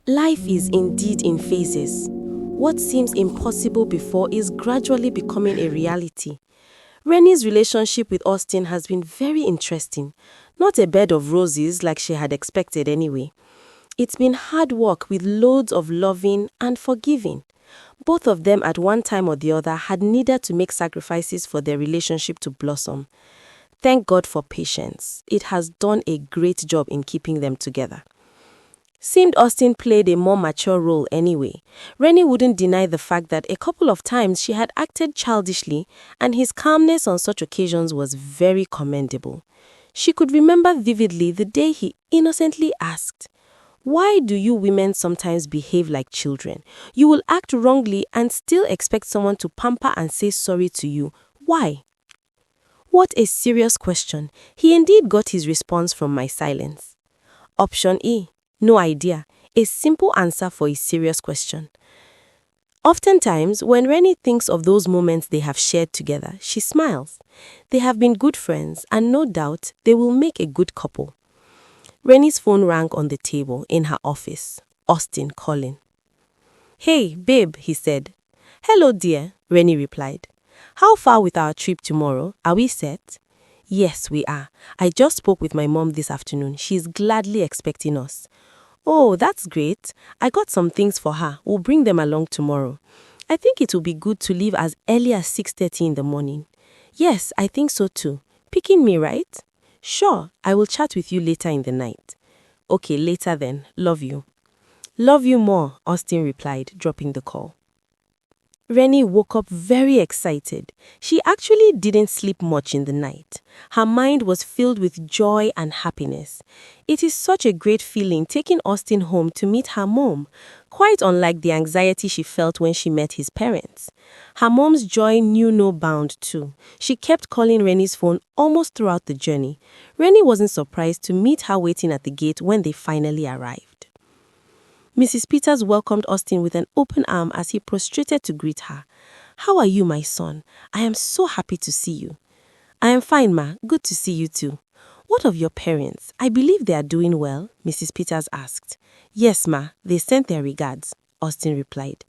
Life is indeed in phases. What seems impossible before is gradually becoming a reality. Renie's relationship with Austin has been very interesting. Not a bed of roses like she had expected anyway. It's been hard work with loads of loving and forgiving. Both of them at one time or the other had needed to make sacrifices for their relationship to blossom. Thank God for patience. It has done a great job in keeping them together. Seemed Austin played a more mature role anyway. Renie wouldn't deny the fact that a couple of times she had acted childishly, and his calmness on such occasions was very commendable. She could remember vividly the day he innocently asked, "Why do you women sometimes behave like children? You will act wrongly and still expect someone to pamper and say sorry to you. Why?" What a serious question. He indeed got his response from my silence. Option E. No idea. A simple answer for a serious question. Oftentimes, when Renie thinks of those moments they have shared together, she smiles. They have been good friends, and no doubt they will make a good couple. Renie's phone rang on the table in her office. Austin calling. "Hey, babe," he said. "Hello, dear," Renie replied. "How far with our trip tomorrow? Are we set?" "Yes, we are. I just spoke with my mom this afternoon. She's gladly expecting us." "Oh, that's great. I got some things for her. We'll bring them along tomorrow. I think it will be good to leave as early as 6:30 in the morning." "Yes, I think so too. Picking me, right?" "Sure, I will chat with you later in the night." "Okay, later then. Love you." "Love you more," Austin replied, dropping the call. Renie woke up very excited. She actually didn't sleep much in the night. Her mind was filled with joy and happiness. It is such a great feeling taking Austin home to meet her mom, quite unlike the anxiety she felt when she met his parents. Her mom's joy knew no bound too. She kept calling Renie's phone almost throughout the journey. Renie wasn't surprised to meet her waiting at the gate when they finally arrived. Mrs. Peters welcomed Austin with an open arm as he prostrated to greet her. "How are you, my son? I am so happy to see you." "I am fine, ma. Good to see you too." "What of your parents? I believe they are doing well?" Mrs. Peters asked. "Yes, ma. They sent their regards," Austin replied.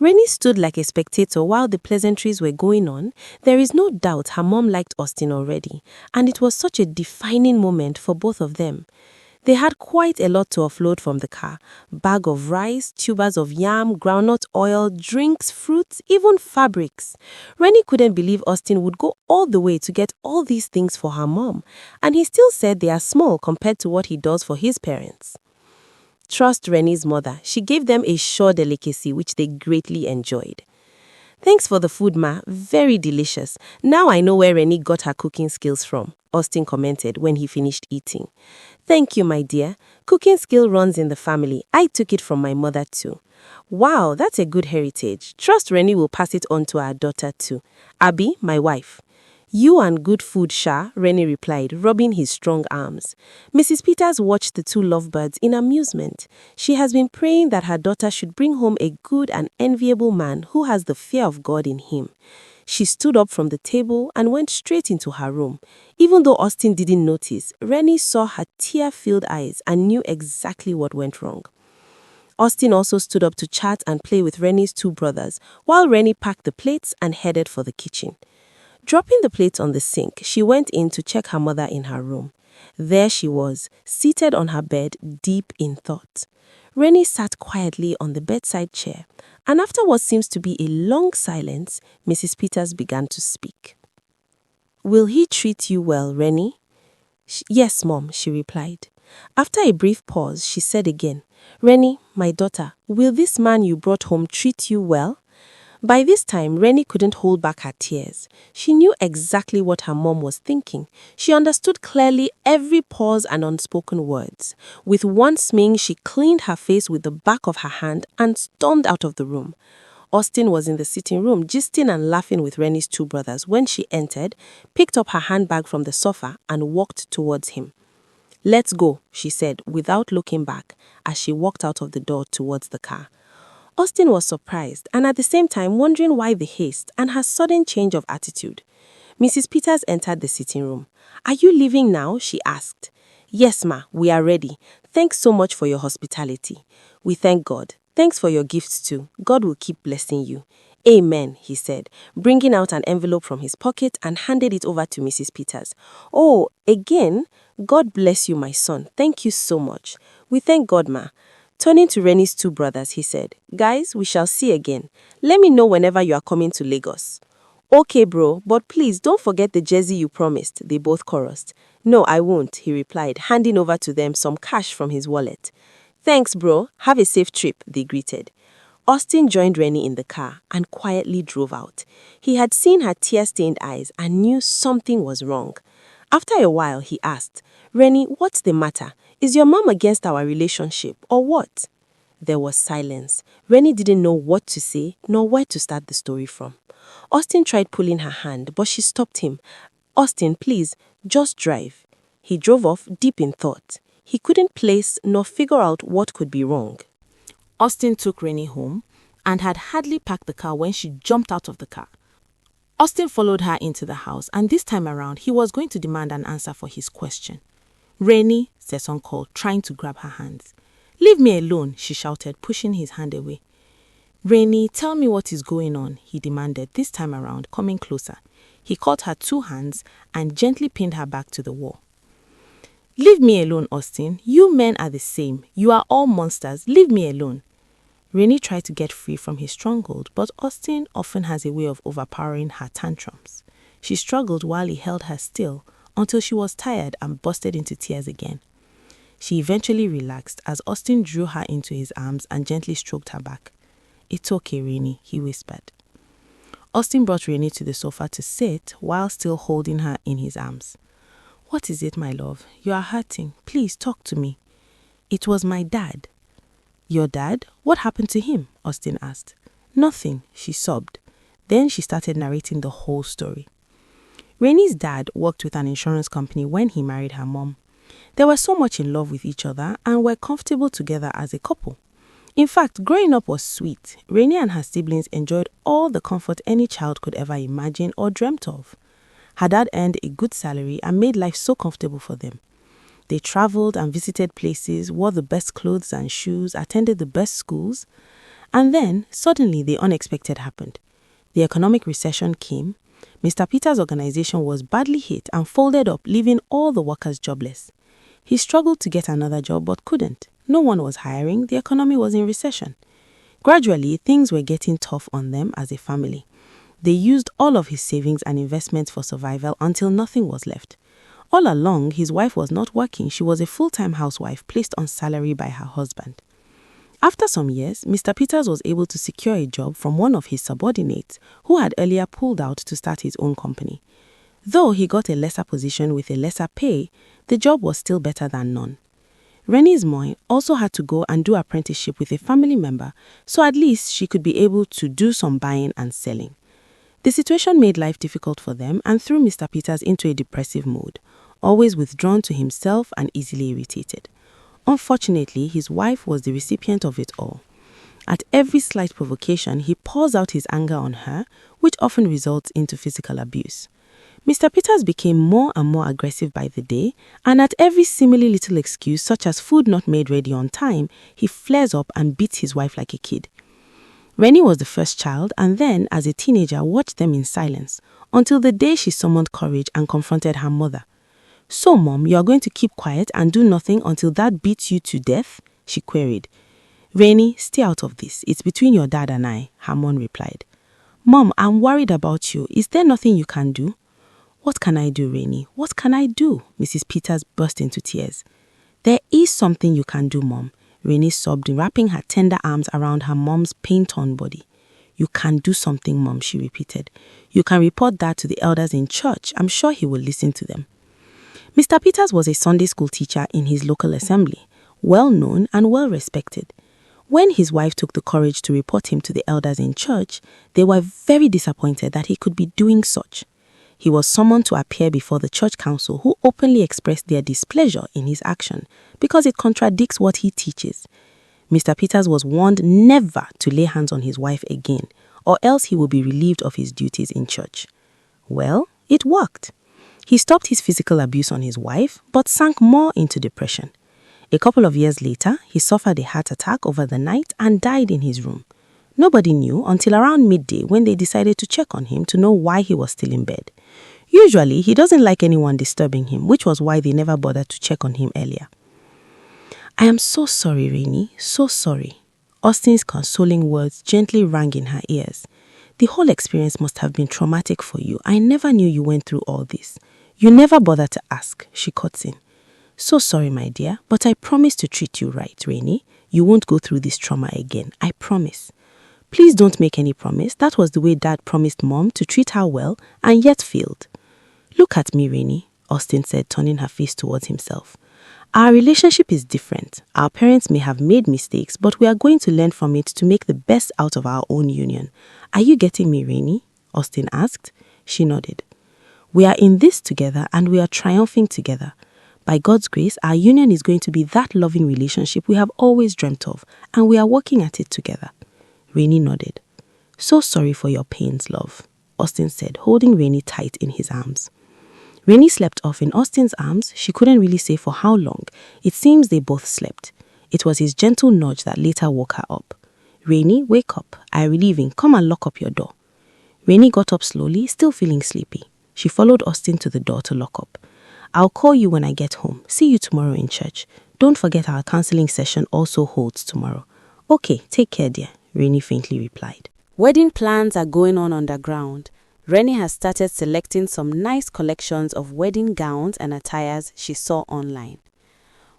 Renie stood like a spectator while the pleasantries were going on. There is no doubt her mom liked Austin already, and it was such a defining moment for both of them. They had quite a lot to offload from the car. Bag of rice, tubers of yam, groundnut oil, drinks, fruits, even fabrics. Renie couldn't believe Austin would go all the way to get all these things for her mom, and he still said they are small compared to what he does for his parents. Trust Renie's mother. She gave them a sure delicacy which they greatly enjoyed. "Thanks for the food, ma. Very delicious. Now I know where Renie got her cooking skills from," Austin commented when he finished eating. "Thank you, my dear. Cooking skill runs in the family. I took it from my mother too." "Wow, that's a good heritage. Trust Renie will pass it on to our daughter too. Abby, my wife." "You and good food, Sha," Renie replied, rubbing his strong arms. Mrs. Peters watched the two lovebirds in amusement. She has been praying that her daughter should bring home a good and enviable man who has the fear of God in him. She stood up from the table and went straight into her room. Even though Austin didn't notice, Renie saw her tear-filled eyes and knew exactly what went wrong. Austin also stood up to chat and play with Renie's two brothers, while Renie packed the plates and headed for the kitchen. Dropping the plates on the sink, she went in to check her mother in her room. There she was, seated on her bed, deep in thought. Renie sat quietly on the bedside chair, and after what seems to be a long silence, Mrs. Peters began to speak. "Will he treat you well, Renie?" "Yes, Mom," she replied. After a brief pause, she said again, "Renie, my daughter, will this man you brought home treat you well?" By this time, Renie couldn't hold back her tears. She knew exactly what her mom was thinking. She understood clearly every pause and unspoken words. With one swing, she cleaned her face with the back of her hand and stormed out of the room. Austin was in the sitting room, gisting and laughing with Renie's two brothers when she entered, picked up her handbag from the sofa, and walked towards him. "Let's go," she said, without looking back, as she walked out of the door towards the car. Austin was surprised and at the same time wondering why the haste and her sudden change of attitude. Mrs. Peters entered the sitting room. "Are you leaving now?" she asked. "Yes, ma, we are ready. Thanks so much for your hospitality." "We thank God. Thanks for your gifts too. God will keep blessing you." "Amen," he said, bringing out an envelope from his pocket and handed it over to Mrs. Peters. "Oh, again? God bless you, my son. Thank you so much." "We thank God, ma." Turning to Renie's two brothers, he said, "Guys, we shall see again. Let me know whenever you are coming to Lagos." "Okay, bro, but please don't forget the jersey you promised," they both chorused. "No, I won't," he replied, handing over to them some cash from his wallet. "Thanks, bro. Have a safe trip," they greeted. Austin joined Renie in the car and quietly drove out. He had seen her tear-stained eyes and knew something was wrong. After a while, he asked, "Renie, what's the matter? Is your mom against our relationship or what?" There was silence. Renie didn't know what to say nor where to start the story from. Austin tried pulling her hand, but she stopped him. "Austin, please, just drive." He drove off deep in thought. He couldn't place nor figure out what could be wrong. Austin took Renie home and had hardly packed the car when she jumped out of the car. Austin followed her into the house, and this time around, he was going to demand an answer for his question. "Renie," Sesan called, trying to grab her hands. "Leave me alone," she shouted, pushing his hand away. "Renie, tell me what is going on," he demanded, this time around, coming closer. He caught her two hands and gently pinned her back to the wall. "Leave me alone, Austin. You men are the same. You are all monsters. Leave me alone." Renie tried to get free from his stronghold, but Austin often has a way of overpowering her tantrums. She struggled while he held her still until she was tired and busted into tears again. She eventually relaxed as Austin drew her into his arms and gently stroked her back. "It's okay, Renie," he whispered. Austin brought Renie to the sofa to sit while still holding her in his arms. "What is it, my love? You are hurting. Please talk to me." "It was my dad." "Your dad? What happened to him?" Austin asked. "Nothing," she sobbed. Then she started narrating the whole story. Renie's dad worked with an insurance company when he married her mom. They were so much in love with each other and were comfortable together as a couple. In fact, growing up was sweet. Renie and her siblings enjoyed all the comfort any child could ever imagine or dreamt of. Her dad earned a good salary and made life so comfortable for them. They traveled and visited places, wore the best clothes and shoes, attended the best schools. And then, suddenly, the unexpected happened. The economic recession came. Mr. Peters' organization was badly hit and folded up, leaving all the workers jobless. He struggled to get another job but couldn't. No one was hiring. The economy was in recession. Gradually, things were getting tough on them as a family. They used all of his savings and investments for survival until nothing was left. All along, his wife was not working. She was a full-time housewife placed on salary by her husband. After some years, Mr. Peters was able to secure a job from one of his subordinates who had earlier pulled out to start his own company. Though he got a lesser position with a lesser pay, the job was still better than none. Renie's mom also had to go and do apprenticeship with a family member, so at least she could be able to do some buying and selling. The situation made life difficult for them and threw Mr. Peters into a depressive mood, always withdrawn to himself and easily irritated. Unfortunately, his wife was the recipient of it all. At every slight provocation, he pours out his anger on her, which often results into physical abuse. Mr. Peters became more and more aggressive by the day, and at every seemingly little excuse, such as food not made ready on time, he flares up and beats his wife like a kid. Renie was the first child and then, as a teenager, watched them in silence until the day she summoned courage and confronted her mother. "So, Mom, you are going to keep quiet and do nothing until Dad beats you to death?" she queried. "Renie, stay out of this. It's between your dad and I," her mom replied. "Mom, I'm worried about you. Is there nothing you can do?" "What can I do, Renie? What can I do?" Mrs. Peters burst into tears. "There is something you can do, Mom," Renie sobbed, wrapping her tender arms around her mom's pain-torn body. "You can do something, Mom," she repeated. "You can report that to the elders in church. I'm sure he will listen to them." Mr. Peters was a Sunday school teacher in his local assembly, well known and well respected. When his wife took the courage to report him to the elders in church, they were very disappointed that he could be doing such. He was summoned to appear before the church council, who openly expressed their displeasure in his action because it contradicts what he teaches. Mr. Peters was warned never to lay hands on his wife again, or else he would be relieved of his duties in church. Well, it worked. He stopped his physical abuse on his wife, but sank more into depression. A couple of years later, he suffered a heart attack over the night and died in his room. Nobody knew until around midday when they decided to check on him to know why he was still in bed. Usually, he doesn't like anyone disturbing him, which was why they never bothered to check on him earlier. "I am so sorry, Renie, so sorry." Austin's consoling words gently rang in her ears. "The whole experience must have been traumatic for you. I never knew you went through all this. You never bothered to ask," she cuts in. "So sorry, my dear, but I promise to treat you right, Renie. You won't go through this trauma again, I promise." "Please don't make any promise. That was the way Dad promised Mom to treat her well and yet failed." "Look at me, Renie," Austin said, turning her face towards himself. "Our relationship is different. Our parents may have made mistakes, but we are going to learn from it to make the best out of our own union. Are you getting me, Renie?" Austin asked. She nodded. "We are in this together and we are triumphing together. By God's grace, our union is going to be that loving relationship we have always dreamt of, and we are working at it together." Renie nodded. "So sorry for your pains, love," Austin said, holding Renie tight in his arms. Renie slept off in Austin's arms. She couldn't really say for how long. It seems they both slept. It was his gentle nudge that later woke her up. "Renie, wake up. I'm leaving. Come and lock up your door." Renie got up slowly, still feeling sleepy. She followed Austin to the door to lock up. "I'll call you when I get home. See you tomorrow in church. Don't forget our counseling session also holds tomorrow." "Okay, take care, dear," Renie faintly replied. Wedding plans are going on underground. Renie has started selecting some nice collections of wedding gowns and attires she saw online.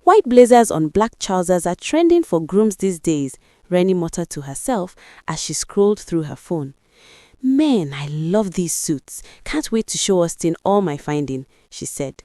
"White blazers on black trousers are trending for grooms these days," Renie muttered to herself as she scrolled through her phone. "Man, I love these suits. Can't wait to show Austin all my finding," she said.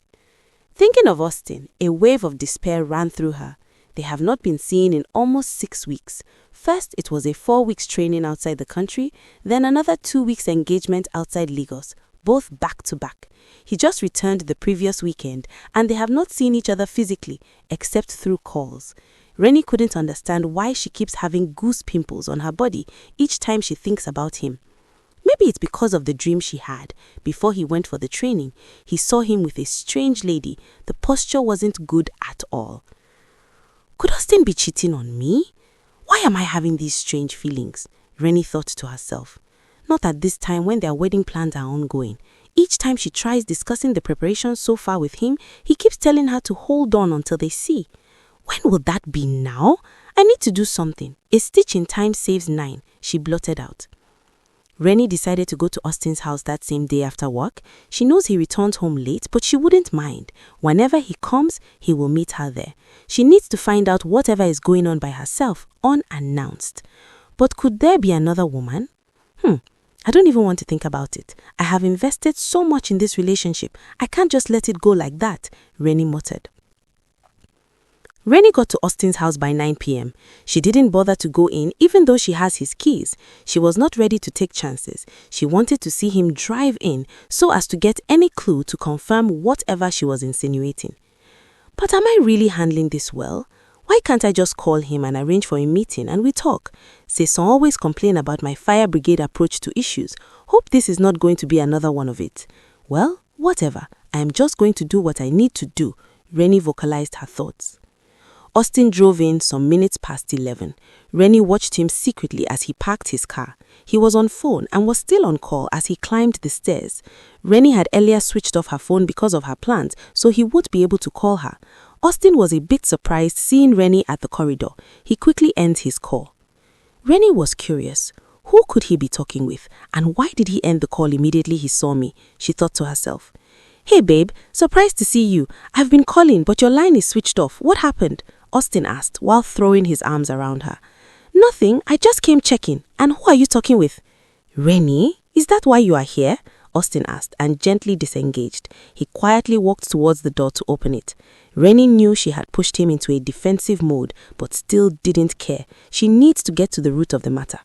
Thinking of Austin, a wave of despair ran through her. They have not been seen in almost 6 weeks. First, it was a 4 weeks training outside the country, then another 2 weeks engagement outside Lagos, both back to back. He just returned the previous weekend, and they have not seen each other physically, except through calls. Renie couldn't understand why she keeps having goose pimples on her body each time she thinks about him. Maybe it's because of the dream she had. Before he went for the training, he saw him with a strange lady. The posture wasn't good at all. Could Austin be cheating on me? Why am I having these strange feelings? Renie thought to herself. Not at this time when their wedding plans are ongoing. Each time she tries discussing the preparations so far with him, he keeps telling her to hold on until they see. When will that be now? I need to do something. A stitch in time saves 9, she blurted out. Renie decided to go to Austin's house that same day after work. She knows he returns home late, but she wouldn't mind. Whenever he comes, he will meet her there. She needs to find out whatever is going on by herself, unannounced. But could there be another woman? I don't even want to think about it. I have invested so much in this relationship. I can't just let it go like that, Renie muttered. Renie got to Austin's house by 9 p.m. She didn't bother to go in even though she has his keys. She was not ready to take chances. She wanted to see him drive in so as to get any clue to confirm whatever she was insinuating. But am I really handling this well? Why can't I just call him and arrange for a meeting and we talk? Sesan always complain about my fire brigade approach to issues. Hope this is not going to be another one of it. Well, whatever. I am just going to do what I need to do, Renie vocalized her thoughts. Austin drove in some minutes past 11. Renie watched him secretly as he parked his car. He was on phone and was still on call as he climbed the stairs. Renie had earlier switched off her phone because of her plans, so he would be able to call her. Austin was a bit surprised seeing Renie at the corridor. He quickly ends his call. Renie was curious. Who could he be talking with? And why did he end the call immediately he saw me? She thought to herself. Hey babe, surprised to see you. I've been calling, but your line is switched off. What happened? Austin asked while throwing his arms around her. Nothing, I just came checking. And who are you talking with? Renie, is that why you are here? Austin asked and gently disengaged. He quietly walked towards the door to open it. Renie knew she had pushed him into a defensive mode, but still didn't care. She needs to get to the root of the matter.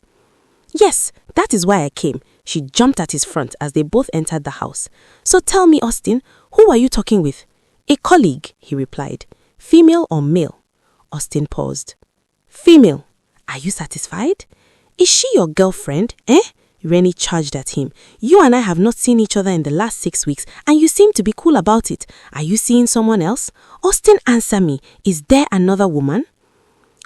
Yes, that is why I came. She jumped at his front as they both entered the house. So tell me, Austin, who are you talking with? A colleague, he replied. Female or male? Austin paused. Female. Are you satisfied? Is she your girlfriend, Renie charged at him. You and I have not seen each other in the last 6 weeks and you seem to be cool about it. Are you seeing someone else? Austin, answer me. Is there another woman?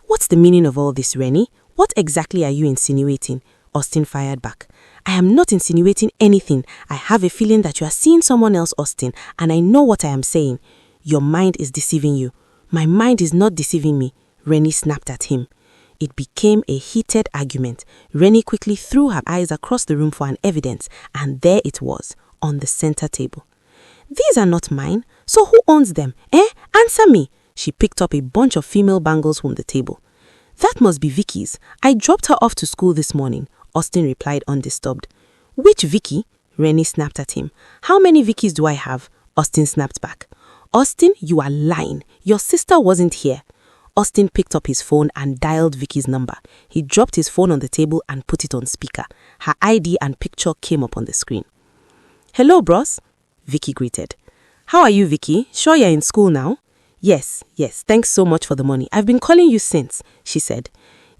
What's the meaning of all this, Renie? What exactly are you insinuating? Austin fired back. I am not insinuating anything. I have a feeling that you are seeing someone else, Austin, and I know what I am saying. Your mind is deceiving you. My mind is not deceiving me, Renie snapped at him. It became a heated argument. Renie quickly threw her eyes across the room for an evidence, and there it was, on the center table. These are not mine, so who owns them? Answer me. She picked up a bunch of female bangles from the table. That must be Vicky's. I dropped her off to school this morning, Austin replied undisturbed. Which Vicky? Renie snapped at him. How many Vickys do I have? Austin snapped back. Austin, you are lying. Your sister wasn't here. Austin picked up his phone and dialed Vicky's number. He dropped his phone on the table and put it on speaker. Her ID and picture came up on the screen. Hello, bros, Vicky greeted. How are you, Vicky? Sure you're in school now? Yes, thanks so much for the money. I've been calling you since, she said.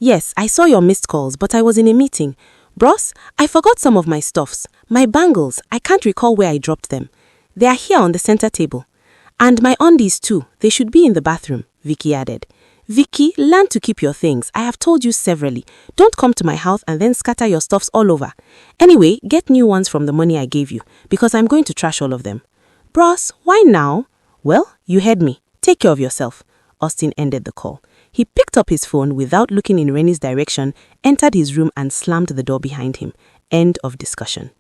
Yes, I saw your missed calls, but I was in a meeting. Bros, I forgot some of my stuffs. My bangles, I can't recall where I dropped them. They are here on the center table. And my undies too, they should be in the bathroom, Vicky added. Vicky, learn to keep your things. I have told you severally. Don't come to my house and then scatter your stuffs all over. Anyway, get new ones from the money I gave you, because I'm going to trash all of them. Bros, why now? Well, you heard me. Take care of yourself. Austin ended the call. He picked up his phone without looking in Renie's direction, entered his room and slammed the door behind him. End of discussion.